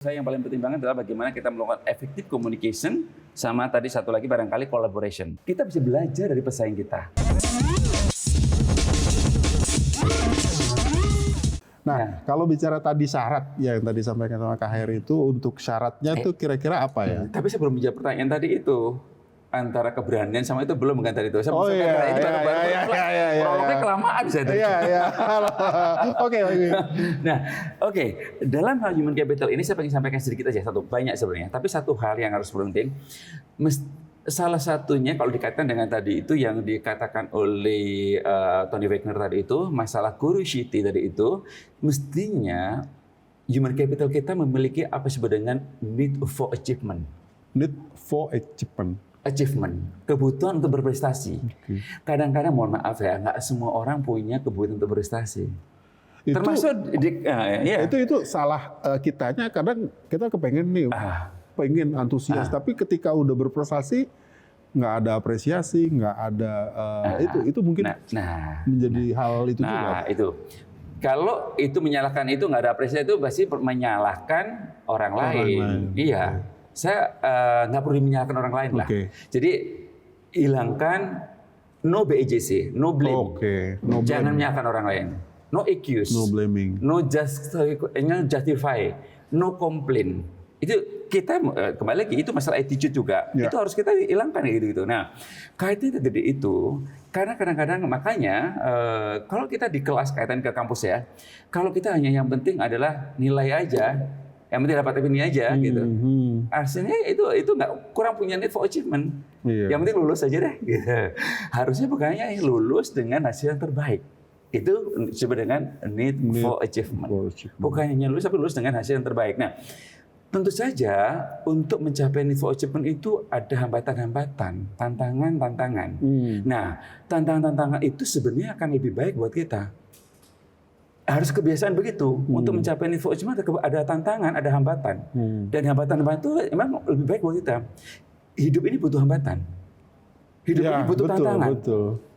Saya yang paling penting banget adalah bagaimana kita melakukan effective communication sama tadi satu lagi barangkali collaboration. Kita bisa belajar dari pesaing kita. Nah, kalau bicara tadi syarat yang tadi sampaikan sama Kak Heri itu untuk syaratnya tuh kira-kira apa ya? Tapi saya belum menjawab pertanyaan tadi itu. Antara keberanian sama itu belum kan tadi itu. Saya prolognya kelamaan saya tadi. Oke. Nah, oke. Dalam hal human capital ini saya pengen sampaikan sedikit aja banyak sebenarnya. Tapi satu hal yang harus penting, salah satunya kalau dikaitkan dengan tadi itu yang dikatakan oleh Tony Wagner tadi itu, masalah curiosity tadi itu, mestinya human capital kita memiliki apa disebut dengan need for achievement. Need for achievement, kebutuhan untuk berprestasi. Kadang-kadang mohon maaf ya, nggak semua orang punya kebutuhan untuk berprestasi. Termasuk itu salah kitanya. Kadang kita kepengen nih, pengen antusias, tapi ketika udah berprestasi nggak ada apresiasi, nggak ada itu mungkin menjadi hal itu juga. Itu. Kalau itu menyalahkan itu nggak ada apresiasi itu pasti menyalahkan orang lain. Iya. Saya nggak perlu menyalahkan orang lain lah. Jadi hilangkan no BEJC, no blame. Jangan menyalahkan orang lain. No accuse. No blaming. No justify. No complain. Itu kita kembali lagi itu masalah attitude juga. Itu harus kita hilangkan gitu. Nah, kaitannya tadi itu karena kadang-kadang makanya kalau kita di kelas kaitan ke kampus ya, kalau kita hanya yang penting adalah nilai aja. Yang penting dapat ini aja gitu. Artinya itu nggak kurang punya need for achievement. Yang penting lulus aja deh. Gitu. Harusnya bukannya lulus dengan hasil yang terbaik. Itu disebut dengan need for achievement. Bukan hanya lulus tapi lulus dengan hasil yang terbaik. Nah, tentu saja untuk mencapai need for achievement itu ada hambatan-hambatan, tantangan-tantangan. Nah, tantangan-tantangan itu sebenarnya akan lebih baik buat kita. Harus kebiasaan begitu. Untuk mencapai need for achievement ada tantangan, ada hambatan. Dan hambatan-hambatan itu memang lebih baik buat kita. Hidup ini butuh hambatan. Hidup ini butuh tantangan.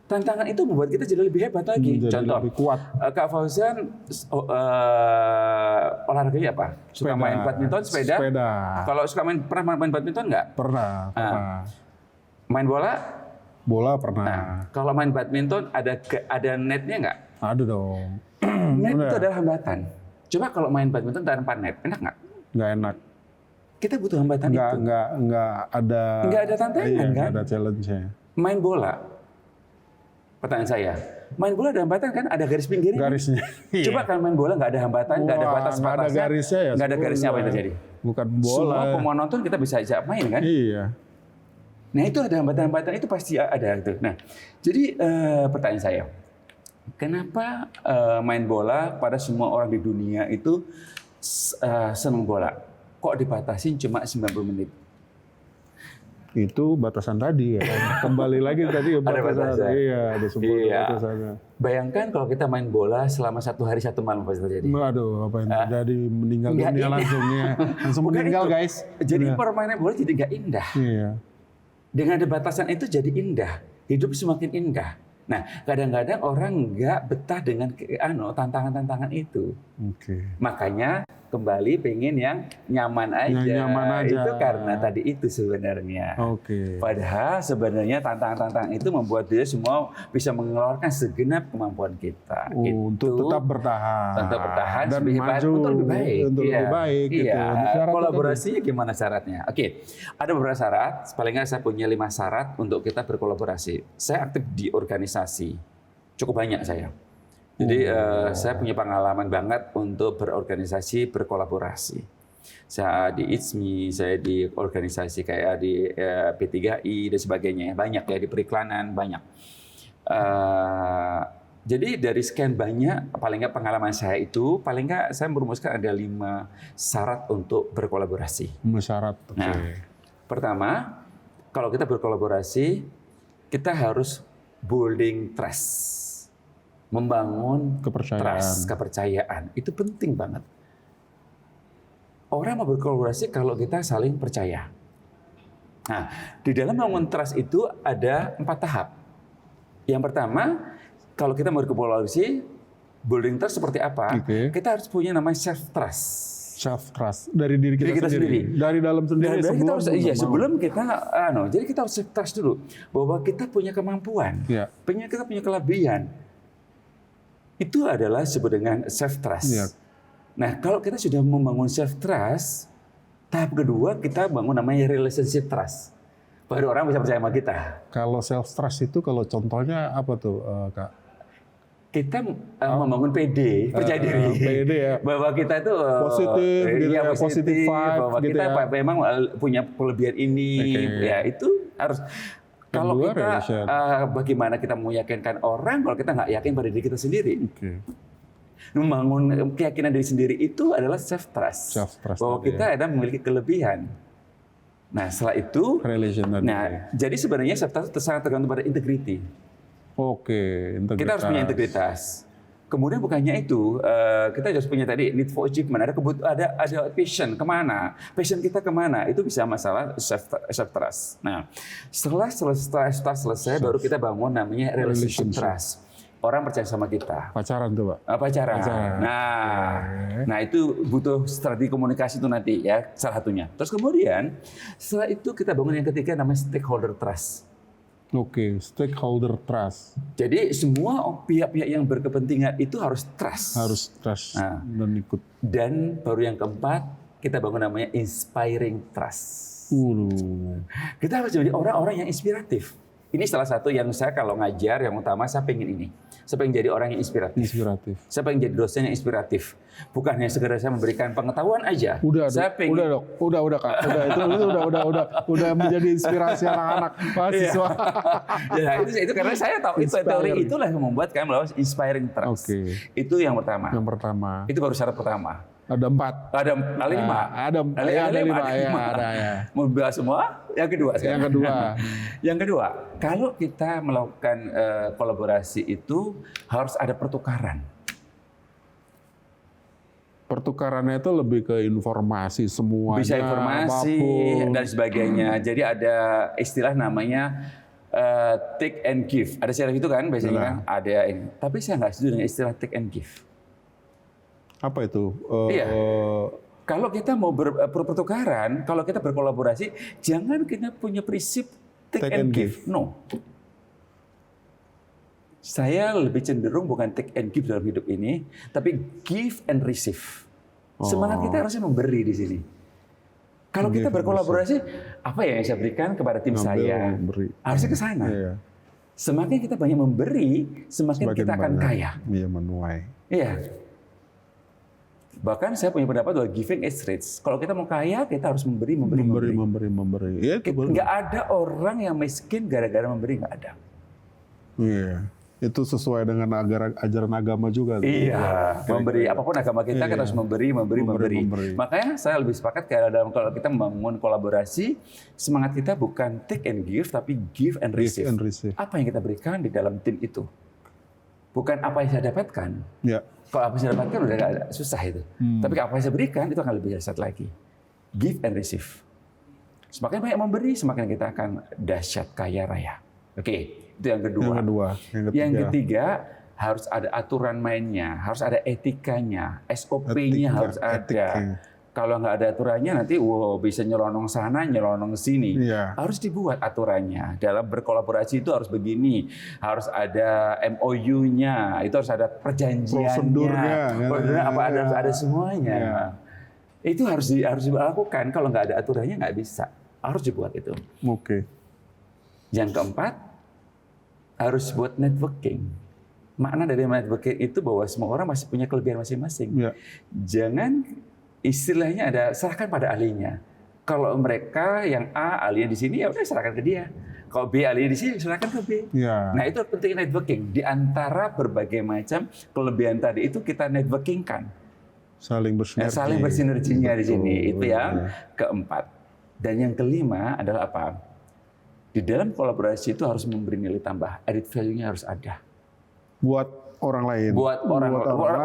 Tantangan itu membuat kita jadi lebih hebat lagi. Contoh, lebih kuat. Kak Fauzan olahraganya apa? Suka main badminton, sepeda? Kalau suka pernah main badminton nggak? Pernah. Main bola? Bola pernah. Kalau main badminton ada netnya nggak? Ada dong. Net itu adalah hambatan. Coba kalau main badminton tanpa net, enak nggak? Nggak enak. Kita butuh hambatan itu. Nggak ada tantangan kan? Nggak ada challenge-nya. Main bola. Pertanyaan saya, main bola ada hambatan kan? Ada garis pinggirnya. Garisnya. Kan? Coba kalau main bola nggak ada hambatan, nggak ada batas-batasnya. Nggak ada garisnya ya. Nggak ada garisnya apa yang terjadi? Bukan bola. Semua penonton kita bisa ajak main kan? Iya. Nah itu ada hambatan-hambatan itu pasti ada gitu. Nah jadi pertanyaan saya. Kenapa main bola pada semua orang di dunia itu senang bola? Kok dibatasin cuma 90 menit? Itu batasan tadi ya. Kembali lagi tadi batasan. Iya, ada sebuah batasannya. Bayangkan kalau kita main bola selama 1 hari 1 malam pasti terjadi. Waduh, apa yang terjadi? Meninggal dunia langsung meninggal guys. Jadi permainan bola jadi nggak indah. Iya. Dengan ada batasan itu jadi indah. Hidup semakin indah. Nah, kadang-kadang orang nggak betah dengan tantangan-tantangan itu. Makanya kembali pengen yang nyaman aja. Itu karena tadi itu sebenarnya. Padahal sebenarnya tantangan-tantangan itu membuat dia semua bisa mengeluarkan segenap kemampuan kita. Untuk tetap bertahan. Untuk bertahan dan lebih maju untuk lebih baik. Lebih baik. Iya. Gitu. Kolaborasinya gimana syaratnya? Ada beberapa syarat. Paling nggak saya punya 5 syarat untuk kita berkolaborasi. Saya aktif di organisasi. Cukup banyak saya. Jadi saya punya pengalaman banget untuk berorganisasi, berkolaborasi. Saya di ITSMI, saya di organisasi kayak di P3I dan sebagainya. Banyak ya, di periklanan, banyak. Jadi dari sekian banyak, paling nggak pengalaman saya itu, paling nggak saya merumuskan ada 5 syarat untuk berkolaborasi. 5 syarat. Nah, pertama, kalau kita berkolaborasi, kita harus building trust. Membangun kepercayaan. Itu penting banget. Orang mau berkolaborasi kalau kita saling percaya. Nah, di dalam membangun trust itu ada 4 tahap. Yang pertama, kalau kita mau berkolaborasi, building trust seperti apa? Okay. Kita harus punya namanya self trust. self trust dari diri kita, Diri kita sendiri. Dari dalam sendiri. Dan kita harus, iya, membangun. sebelum kita, jadi kita harus self trust dulu bahwa kita punya kemampuan, Ya. kita punya kelebihan. Itu adalah disebut dengan self trust. Ya. Nah, kalau kita sudah membangun self trust, tahap kedua kita bangun namanya relationship trust. Baru orang bisa percaya sama kita. Kalau self trust itu kalau contohnya apa tuh, Kak? Kita membangun PD, percaya diri, PD ya. bahwa kita itu Positif, gitu iya, ya, positive vibe, bahwa gitu kita ya. memang punya kelebihan ini, ya itu harus. Kalau Kedua, kita relation. bagaimana kita meyakinkan orang kalau kita nggak yakin pada diri kita sendiri. Oke. Membangun keyakinan diri sendiri itu adalah self trust, Self trust bahwa tadi, kita ada memiliki kelebihan. Nah, setelah itu, Relation tadi. nah, jadi sebenarnya self trust itu sangat tergantung pada integrity. Oke, integritas. Kita harus punya integritas. Kemudian bukannya itu, kita harus punya tadi need for achievement, ada passion kemana, passion kita kemana, itu bisa masalah self trust. Nah, setelah selesai, baru kita bangun namanya relationship trust. Orang percaya sama kita. Pacaran tuh, Pak. Pacaran. Pacaran. Nah itu butuh strategi komunikasi itu nanti ya salah satunya. Terus kemudian setelah itu kita bangun yang ketiga namanya stakeholder trust. Oke, stakeholder trust. Jadi semua pihak-pihak yang berkepentingan itu harus trust. Harus trust Nah. dan ikut. Dan baru yang keempat kita bangun namanya inspiring trust. Kita harus menjadi orang-orang yang inspiratif. Ini salah satu yang saya kalau ngajar yang utama saya pengen ini. Saya pengen jadi orang yang inspiratif. Inspiratif. Saya pengen jadi dosen yang inspiratif. Bukan hanya sekedar saya memberikan pengetahuan aja. Udah, saya Dok. pengen... Udah, Kak. Itu udah menjadi inspirasi anak-anak mahasiswa. Ya, itu karena saya tahu itu teori itulah yang membuat kami melakukan inspiring trust. Oke. Itu yang pertama. Yang pertama. Itu baru syarat pertama. Ada 4. Ada lima. Ada lima. Ya. Mau bahas semua? Yang kedua sekarang. Yang kedua. Yang kedua, kalau kita melakukan kolaborasi itu harus ada pertukaran. Pertukarannya itu lebih ke informasi semuanya. Bisa informasi apapun. dan sebagainya. Jadi ada istilah namanya take and give. Ada istilah itu kan biasanya kan ada ini. Tapi saya nggak setuju dengan istilah take and give. Apa itu? Iya. Kalau kita mau berpertukaran, kalau kita berkolaborasi, jangan kita punya prinsip take and give. No. Saya lebih cenderung bukan take and give dalam hidup ini, tapi give and receive. Semangat kita harusnya memberi di sini. Kalau kita berkolaborasi, apa ya yang saya berikan kepada tim saya? Harusnya ke sana. Iya. Semakin kita banyak memberi, semakin kita akan kaya. Iya, menuai. Iya. Bahkan saya punya pendapat bahwa giving is rich. Kalau kita mau kaya, kita harus memberi. Ya, itu Nggak ada orang yang miskin gara-gara memberi, nggak ada. Iya. Itu sesuai dengan ajaran agama juga. Iya, memberi. Apapun agama kita, kita harus memberi. Makanya saya lebih sepakat kalau kita membangun kolaborasi, semangat kita bukan take and give, tapi give and receive. Apa yang kita berikan di dalam tim itu? Bukan apa yang saya dapatkan. Ya. Kalau apa yang saya dapatkan udah agak susah itu. Tapi apa yang saya berikan itu akan lebih dahsyat lagi. Give and receive. Semakin banyak memberi, semakin kita akan dahsyat kaya raya. Oke, itu yang kedua. Yang ketiga, harus ada aturan mainnya, harus ada etikanya, SOP-nya harus ada. Kalau nggak ada aturannya nanti bisa nyelonong sana, nyelonong sini. Iya. Harus dibuat aturannya. Dalam berkolaborasi itu harus begini. Harus ada MOU-nya, itu harus ada perjanjiannya. Prosedurnya apa ada semuanya. Iya. Itu harus dilakukan. Kalau nggak ada aturannya nggak bisa. Harus dibuat itu. Oke. Yang keempat, harus buat networking. Makna dari networking itu bahwa semua orang masih punya kelebihan masing-masing. Iya. Jangan istilahnya ada serahkan pada ahlinya. Kalau mereka yang A ahlinya di sini ya udah serahkan ke dia. Kalau B ahlinya di sini serahkan ke B. Ya. Nah itu penting networking. Di antara berbagai macam kelebihan tadi itu kita networkingkan. Saling bersinergi. Saling bersinerginya di sini. Itu yang keempat. Dan yang kelima adalah apa? Di dalam kolaborasi itu harus memberi nilai tambah. Added value-nya harus ada. Buat orang lain. Buat orang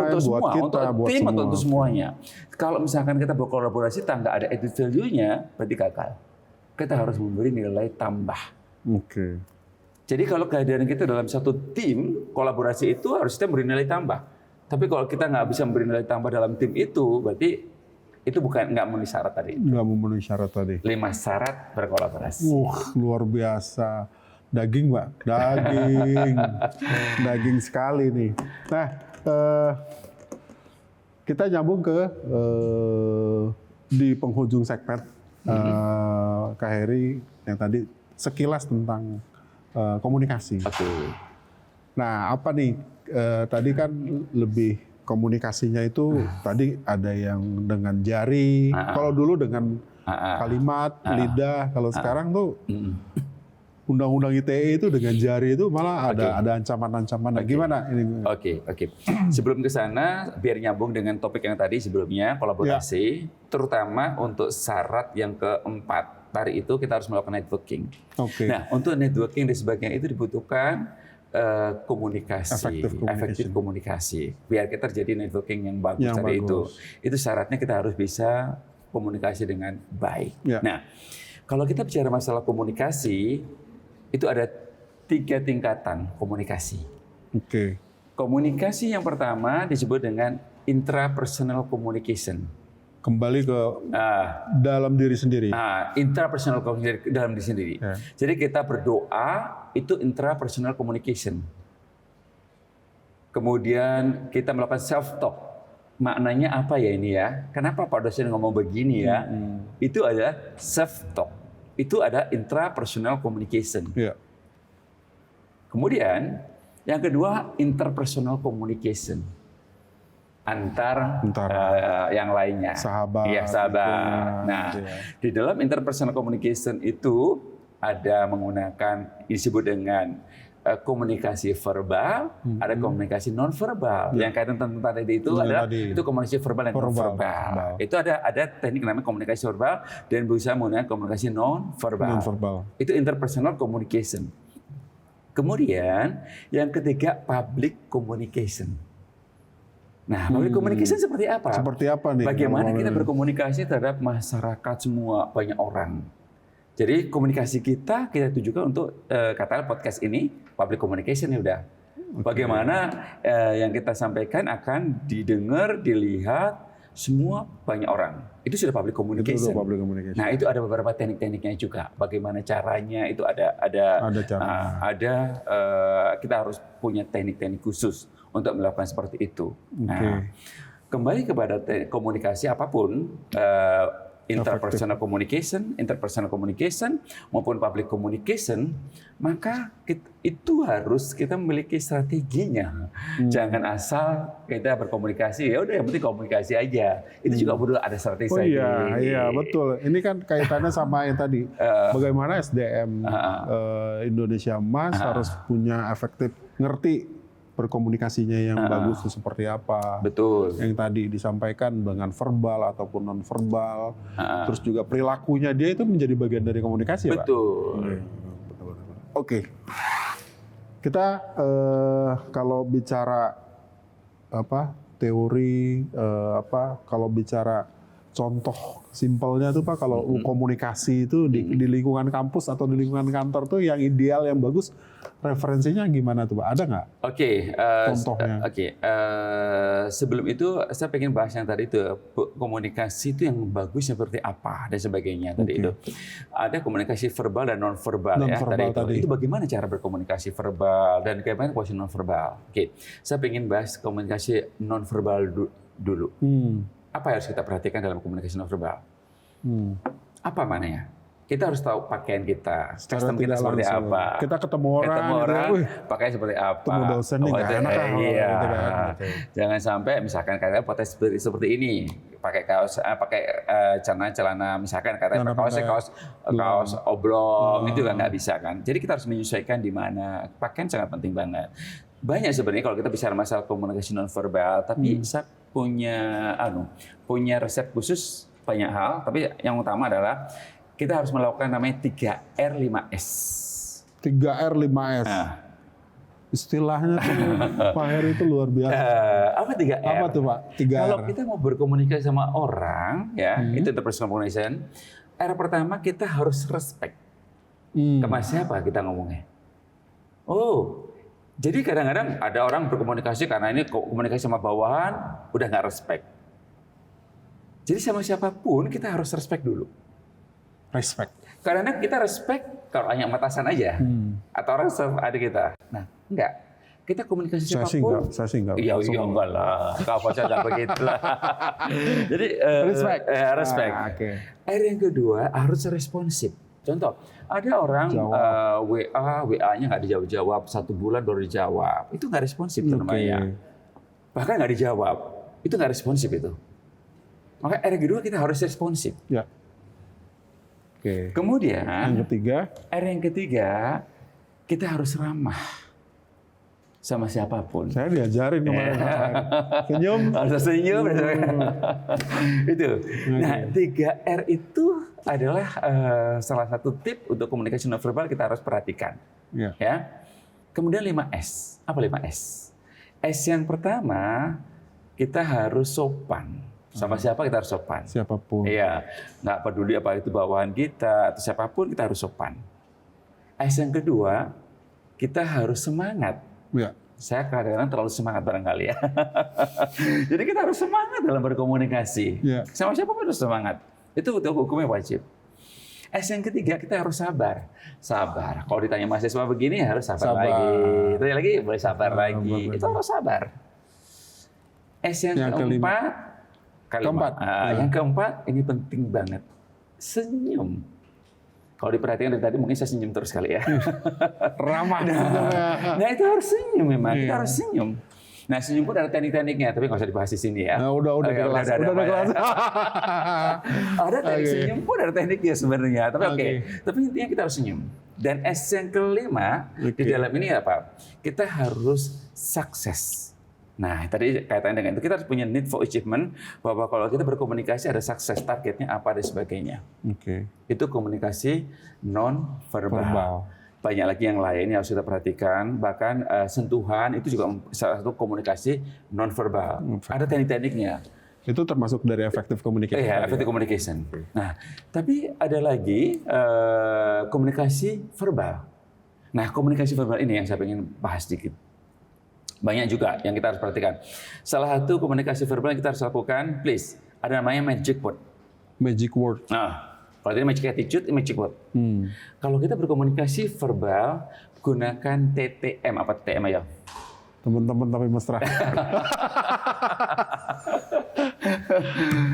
untuk semua, buat kita, untuk buat tim, semua. untuk semuanya. Kalau misalkan kita berkolaborasi tanpa ada added value-nya, berarti gagal. Kita harus memberi nilai tambah. Oke. Jadi kalau kehadiran kita dalam satu tim, kolaborasi itu harus kita memberi nilai tambah. Tapi kalau kita nggak bisa memberi nilai tambah dalam tim itu, berarti Itu nggak memenuhi syarat tadi. Nggak memenuhi syarat tadi. 5 syarat berkolaborasi. Luar biasa. Daging, Pak. Daging. Daging sekali nih. Nah, kita nyambung ke di penghujung segmen Kak Heri yang tadi sekilas tentang komunikasi. Oke. Nah, apa nih? Tadi kan lebih komunikasinya itu tadi ada yang dengan jari. Kalau dulu dengan kalimat, lidah. Kalau sekarang tuh Undang-Undang ITE itu dengan jari itu malah ada ancaman-ancaman. Gimana ini? Oke. Sebelum ke sana, biar nyambung dengan topik yang tadi sebelumnya, kolaborasi, terutama untuk syarat yang keempat. Tadi itu kita harus melakukan networking. Nah, untuk networking dan sebagainya itu dibutuhkan komunikasi, efektif komunikasi. Biar kita terjadi networking yang bagus tadi itu. Itu syaratnya kita harus bisa komunikasi dengan baik. Nah, kalau kita bicara masalah komunikasi, itu ada 3 tingkatan komunikasi. Komunikasi yang pertama disebut dengan intrapersonal communication. Kembali ke dalam diri sendiri. Intrapersonal communication dalam diri sendiri. Jadi kita berdoa itu intrapersonal communication. Kemudian kita melakukan self talk. Maknanya apa ya ini ya? Kenapa Pak dosen ngomong begini ya? Itu adalah self talk. Itu ada intrapersonal communication. Kemudian yang kedua interpersonal communication. Antar yang lainnya. Sahabat. Iya, sahabat. Nah, di dalam interpersonal communication itu ada menggunakan disebut dengan komunikasi verbal, ada komunikasi non verbal. Yang kaitan tentang tadi itu adalah itu komunikasi verbal dan non verbal. Itu ada teknik namanya komunikasi verbal dan berusaha menggunakan komunikasi non verbal. Itu interpersonal communication. Kemudian yang ketiga public communication. Nah, public communication seperti apa? Seperti apa nih? Bagaimana kita berkomunikasi terhadap masyarakat semua, banyak orang. Jadi komunikasi kita tujukan untuk katakan podcast ini public communication ya udah. Bagaimana yang kita sampaikan akan didengar, dilihat semua banyak orang. Itu sudah public communication. Nah, itu ada beberapa teknik-tekniknya juga. Bagaimana caranya itu ada kita harus punya teknik-teknik khusus untuk melakukan seperti itu. Nah, kembali kepada komunikasi apapun interpersonal communication maupun public communication, maka itu harus kita memiliki strateginya. Jangan asal kita berkomunikasi, ya udah yang penting komunikasi aja. Itu juga perlu ada strategi. Iya, betul. Ini kan kaitannya sama yang tadi. Bagaimana SDM Indonesia Emas harus punya efektif, ngerti berkomunikasinya yang bagus itu seperti apa. Betul. Yang tadi disampaikan dengan verbal ataupun non verbal. Terus juga perilakunya dia itu menjadi bagian dari komunikasi, ya, Pak? Betul. Oke. Kita kalau bicara teori kalau bicara contoh simpelnya tuh Pak, kalau komunikasi itu di lingkungan kampus atau di lingkungan kantor tuh yang ideal, yang bagus, referensinya gimana tuh Pak? Ada nggak? Contohnya. Sebelum itu saya pengen bahas yang tadi itu, komunikasi itu yang bagus seperti apa dan sebagainya tadi itu. Ada komunikasi verbal dan non verbal ya tadi. Itu bagaimana cara berkomunikasi verbal dan bagaimana komunikasi non verbal. Saya pengen bahas komunikasi non verbal dulu. Apa yang harus kita perhatikan dalam komunikasi nonverbal? Apa mananya? Kita harus tahu pakaian kita, custom kita seperti apa. Kita ketemu orang pakaian seperti apa. Ketemu dosen nih, nggak enak gitu. Jangan sampai misalkan katanya potensi seperti ini, pakai kaos, pakai celana misalkan katanya kaos oblong, itu kan nggak bisa kan. Jadi kita harus menyesuaikan di mana. Pakaian sangat penting banget. Banyak sebenarnya kalau kita bicara masalah komunikasi nonverbal, tapi saya punya resep khusus banyak hal, tapi yang utama adalah kita harus melakukan namanya 3R 5S. 3R 5S. Istilahnya tuh Pak Heri itu luar biasa. Apa 3R? Apa tuh Pak? 3R. Kalau kita mau berkomunikasi sama orang, ya itu interpersonal communication. R pertama kita harus respect. Sama siapa kita ngomongnya? Jadi kadang-kadang ada orang berkomunikasi karena ini komunikasi sama bawahan, udah nggak respect. Jadi sama siapapun kita harus respect dulu. Respect. Karena kita respect kalau hanya atasan aja, atau orang ada kita. Nah, enggak. Kita komunikasi siapapun. Saya sih enggak. Iya, enggak lah. Kalau saya enggak begitu lah. Jadi Respect. respect. Oke. R yang kedua harus responsif. Contoh, ada orang WA-nya nggak dijawab-jawab, 1 bulan baru dijawab. Itu nggak responsif itu namanya. Bahkan nggak dijawab, itu nggak responsif itu. Maka R yang kedua kita harus responsif. Ya. Oke. Kemudian Yang ketiga, R yang ketiga kita harus ramah sama siapapun. saya diajarin kemarin. Senyum. Harus senyum. Itu. Nah, 3R itu adalah salah satu tip untuk komunikasi nonverbal kita harus perhatikan. Ya. Kemudian 5S. Apa 5S? S yang pertama kita harus sopan. Sama siapa kita harus sopan. Siapapun. Iya, nggak peduli apa itu bawahan kita atau siapapun kita harus sopan. S yang kedua kita harus semangat. Ya. Saya kadang-kadang terlalu semangat barangkali ya. Jadi kita harus semangat dalam berkomunikasi. Ya. Sama siapapun harus semangat. Itu hukumnya wajib. S yang ketiga kita harus sabar. Sabar. Kalau ditanya mahasiswa begini harus sabar lagi. Tanya lagi boleh sabar lagi. Itu harus sabar. S yang keempat. Yang keempat ini penting banget. Senyum. Kalau diperhatikan dari tadi mungkin saya senyum terus kali ya. Ramah. Nah itu harus senyum memang. Kita harus senyum. Nah senyum pun ada teknik-tekniknya, tapi nggak usah dibahas di sini ya. Nah, udah kelas. Ada teknik senyum pun ada tekniknya sebenarnya. Tapi oke. Tapi intinya kita harus senyum. Dan S yang kelima di dalam ini apa? Kita harus sukses. Nah, tadi kaitannya dengan itu, kita harus punya need for achievement, bahwa kalau kita berkomunikasi ada sukses, targetnya apa dan sebagainya. Itu komunikasi non-verbal. Banyak lagi yang lain yang harus kita perhatikan, bahkan sentuhan itu juga salah satu komunikasi non-verbal. Ada teknik-tekniknya. Itu termasuk dari effective communication. Iya, effective communication. Nah, tapi ada lagi komunikasi verbal. Nah, komunikasi verbal ini yang saya ingin bahas sedikit. Banyak juga yang kita harus perhatikan. Salah satu komunikasi verbal yang kita harus lakukan, please, ada namanya magic word. Magic word. Nah, kalau ini magic attitude, magic word. Kalau kita berkomunikasi verbal, gunakan TTM. Apa TTM aja? Teman-teman tapi mesra.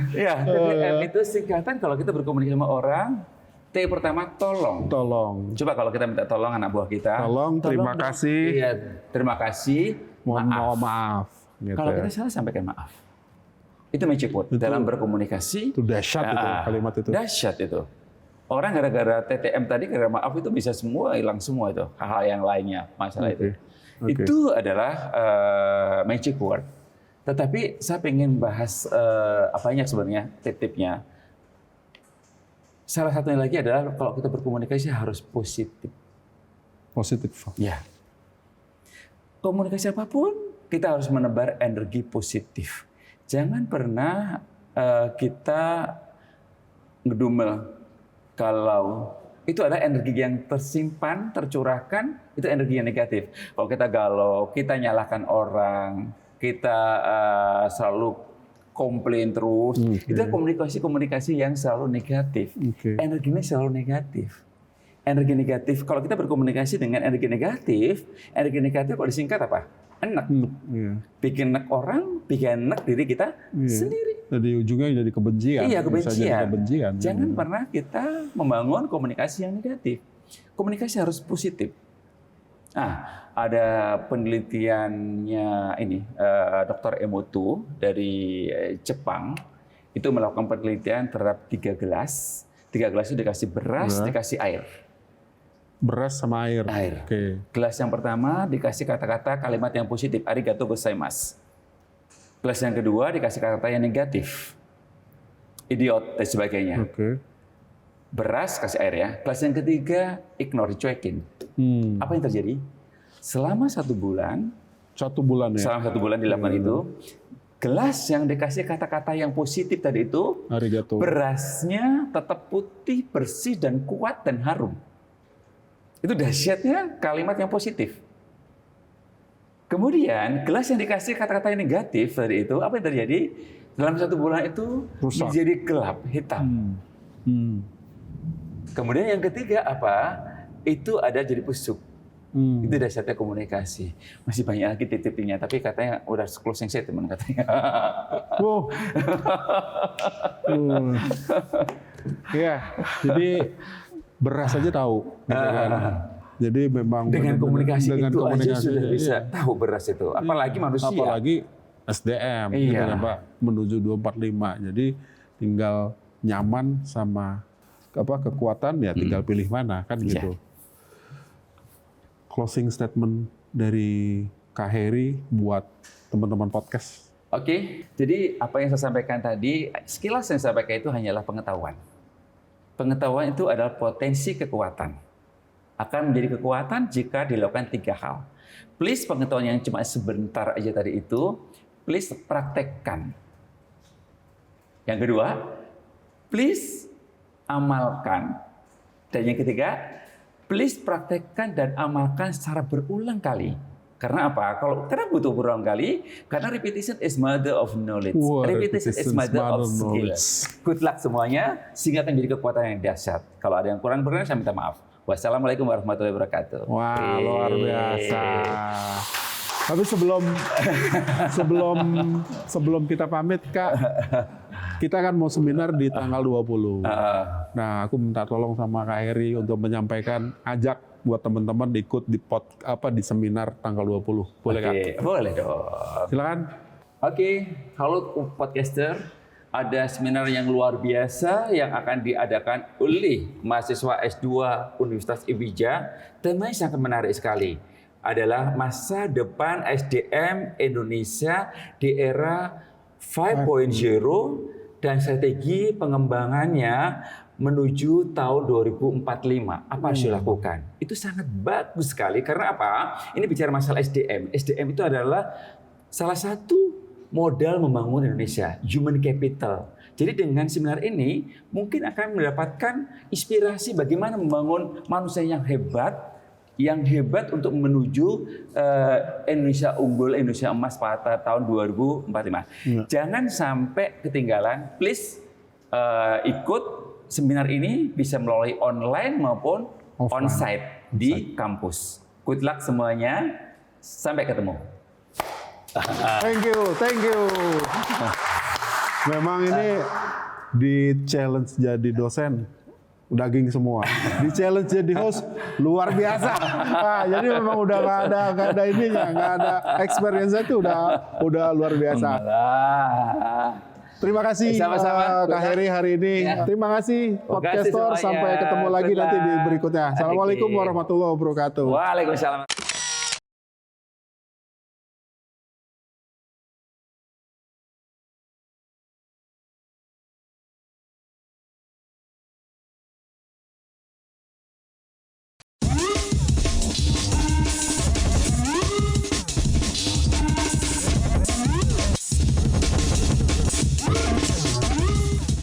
Ya, TTM itu singkatan kalau kita berkomunikasi sama orang. T pertama tolong. Tolong. Coba kalau kita minta tolong anak buah kita. Tolong, terima kasih. Iya, terima kasih. Mohon maaf. Gitu kalau kita salah sampaikan maaf. Itu magic word dalam berkomunikasi. Itu dahsyat itu kalimat itu. Dahsyat itu. Orang gara-gara TTM tadi gara-gara maaf itu bisa semua hilang semua itu. Hal-hal yang lainnya masalah itu. Itu adalah magic word. Tetapi saya ingin bahas apanya sebenarnya tip-tipnya. Salah satunya lagi adalah kalau kita berkomunikasi harus positif. Positif. Ya. Komunikasi apapun kita harus menebar energi positif. Jangan pernah kita ngedumel kalau itu ada energi yang tersimpan, tercurahkan, itu energi yang negatif. Kalau kita galau, kita nyalahkan orang, kita selalu komplain terus, itu komunikasi yang selalu negatif. Energinya selalu negatif. Energi negatif, kalau kita berkomunikasi dengan energi negatif kalau disingkat apa? Enek. Bikin enek orang, bikin enek diri kita sendiri. Jadi ujungnya jadi kebencian. Iya, kebencian. Jangan pernah kita membangun komunikasi yang negatif. Komunikasi harus positif. Nah, ada penelitiannya ini, Dr. Emoto dari Jepang, itu melakukan penelitian terhadap 3 gelas. 3 gelas itu dikasih beras, dikasih air. Beras sama air. Gelas yang pertama dikasih kata-kata kalimat yang positif, arigato gozaimasu. Gelas yang kedua dikasih kata-kata yang negatif, idiot dan sebagainya. Beras kasih air ya. Gelas yang ketiga ignore, dicuekin. Apa yang terjadi? Selama 1 bulan. 1 bulan ya. Selama 1 bulan dilakukan itu, gelas yang dikasih kata-kata yang positif tadi itu, arigato, berasnya tetap putih, bersih dan kuat dan harum. Itu dahsyatnya kalimat yang positif. Kemudian gelas yang dikasih kata-kata yang negatif tadi itu, apa yang terjadi? Dalam 1 bulan itu Rusak. menjadi gelap, hitam. Kemudian yang ketiga apa? Itu ada jadi busuk. Itu dasarnya komunikasi. Masih banyak lagi titik-titiknya, tapi katanya udah closing statement katanya. Wow. Ya, jadi beras aja tahu. Gitu kan. Jadi memang Dengan komunikasi dengan itu komunikasi aja sudah bisa iya. tahu beras itu. Apalagi manusia. Apalagi SDM, gitu kan, Pak, menuju 245. Jadi tinggal nyaman sama kekuatan ya, tinggal pilih mana kan gitu. Closing statement dari Kak Heri buat teman-teman podcast. Oke, jadi apa yang saya sampaikan tadi, sekilas yang saya sampaikan itu hanyalah pengetahuan. Pengetahuan itu adalah potensi kekuatan. Akan menjadi kekuatan jika dilakukan 3 hal. Please pengetahuan yang cuma sebentar aja tadi itu, please praktekkan. Yang kedua, please amalkan. Dan yang ketiga, please praktekkan dan amalkan secara berulang kali. Karena apa? Karena butuh berulang kali, karena repetition is mother of knowledge. Wah, Repetition is mother of skill. knowledge. Good luck semuanya, sehingga akan menjadi kekuatan yang dahsyat. Kalau ada yang kurang berkenan, saya minta maaf. Wassalamualaikum warahmatullahi wabarakatuh. Wah, luar biasa. Tapi sebelum kita pamit, Kak, kita kan mau seminar di tanggal 20. Nah, aku minta tolong sama Kak Heri untuk menyampaikan, ajak buat teman-teman ikut di seminar tanggal 20. Boleh, Kak? Boleh dong. Silakan. Oke, halo podcaster. Ada seminar yang luar biasa yang akan diadakan oleh mahasiswa S2 Universitas Ibija. Temanya sangat menarik sekali. Adalah masa depan SDM Indonesia di era 5.0 dan strategi pengembangannya menuju tahun 2045. Apa harus dilakukan? Itu sangat bagus sekali. Karena apa? Ini bicara masalah SDM. SDM itu adalah salah satu modal membangun Indonesia, human capital. Jadi dengan seminar ini mungkin akan mendapatkan inspirasi bagaimana membangun manusia yang hebat untuk menuju Indonesia unggul, Indonesia emas pada tahun 2045. Jangan sampai ketinggalan. Please ikut seminar ini, bisa melalui online maupun on-site di kampus. Good luck semuanya. Sampai ketemu. Thank you. Memang ini di challenge jadi dosen daging semua, di challenge jadi host luar biasa. Nah, jadi memang udah nggak ada ininya, nggak ada experience itu udah luar biasa. Terima kasih Sama-sama. Kak Heri hari ini. Ya. Terima kasih podcaster. Sampai ketemu lagi nanti di berikutnya. Assalamualaikum warahmatullahi wabarakatuh. Waalaikumsalam.